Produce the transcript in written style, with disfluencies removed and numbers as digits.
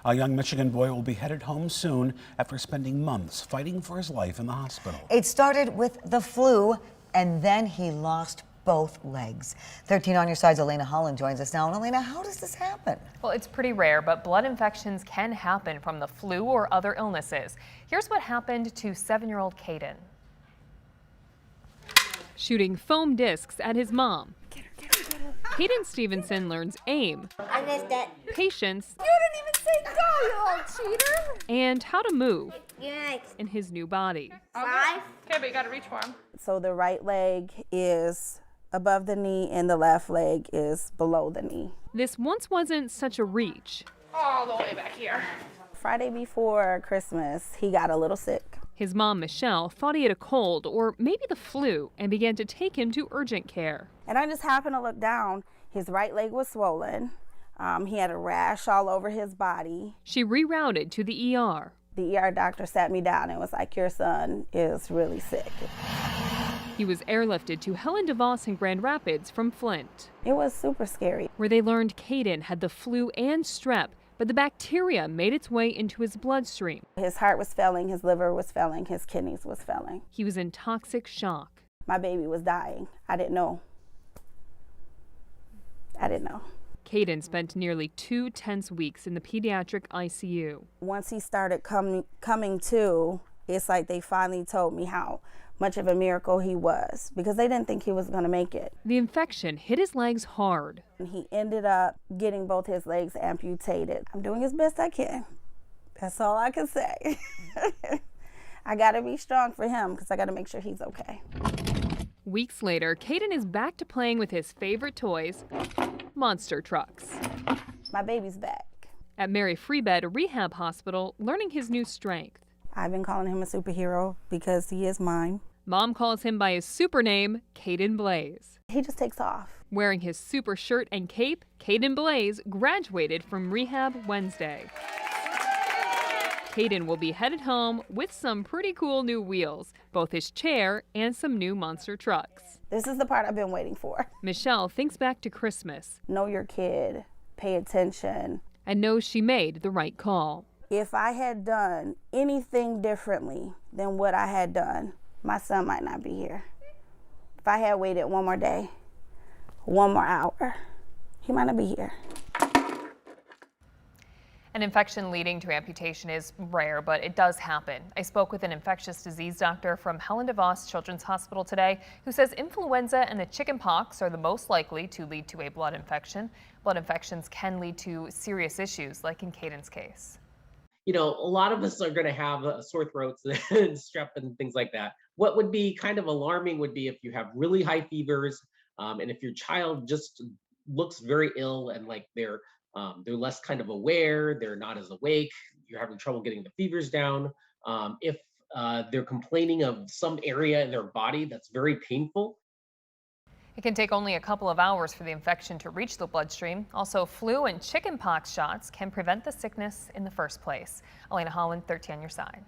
A young Michigan boy will be headed home soon after spending months fighting for his life in the hospital. It started with the flu, and then he lost both legs. 13 on your side's Elena Holland joins us now. And Elena, how does this happen? Well, it's pretty rare, but blood infections can happen from the flu or other illnesses. Here's what happened to 7-year-old Kaden. Shooting foam discs at his mom. Kaden Stevenson learns aim, I missed it. patience, You didn't even say go, you old cheater. and how to move Yikes. in his new body. 5. Okay, but you gotta reach for him. So the right leg is above the knee and the left leg is below the knee. This once wasn't such a reach. All the way back here. Friday before Christmas, he got a little sick. His mom, Michelle, thought he had a cold or maybe the flu and began to take him to urgent care. And I just happened to look down. His right leg was swollen. He had a rash all over his body. She rerouted to the ER. The ER doctor sat me down and was like, your son is really sick. He was airlifted to Helen DeVos in Grand Rapids from Flint, It was super scary. where they learned Kaden had the flu and strep, but the bacteria made its way into his bloodstream. His heart was failing, his liver was failing, his kidneys was failing. He was in toxic shock. My baby was dying. I didn't know. Kaden spent nearly 2 tense weeks in the pediatric ICU. Once he started coming to, it's like they finally told me how much of a miracle he was, because they didn't think he was going to make it. The infection hit his legs hard. And he ended up getting both his legs amputated. I'm doing as best I can. That's all I can say. I got to be strong for him because I got to make sure he's okay. Weeks later, Kaden is back to playing with his favorite toys, monster trucks. My baby's back. At Mary Free Bed, a rehab hospital, learning his new strength. I've been calling him a superhero because he is mine. Mom calls him by his super name, Kaden Blaze. He just takes off. Wearing his super shirt and cape, Kaden Blaze graduated from rehab Wednesday. Kaden will be headed home with some pretty cool new wheels, both his chair and some new monster trucks. This is the part I've been waiting for. Michelle thinks back to Christmas Know your kid, pay attention. and knows she made the right call. If I had done anything differently than what I had done, my son might not be here. If I had waited one more day, one more hour, he might not be here. An infection leading to amputation is rare, but it does happen. I spoke with an infectious disease doctor from Helen DeVos Children's Hospital today who says influenza and the chickenpox are the most likely to lead to a blood infection. Blood infections can lead to serious issues, like in Kaden's case. You know, a lot of us are going to have sore throats and strep and things like that. What would be kind of alarming would be if you have really high fevers, and if your child just looks very ill and like they're less kind of aware, they're not as awake, you're having trouble getting the fevers down. If they're complaining of some area in their body that's very painful. It can take only a couple of hours for the infection to reach the bloodstream. Also, flu and chickenpox shots can prevent the sickness in the first place. Elena Holland, 13 on your side.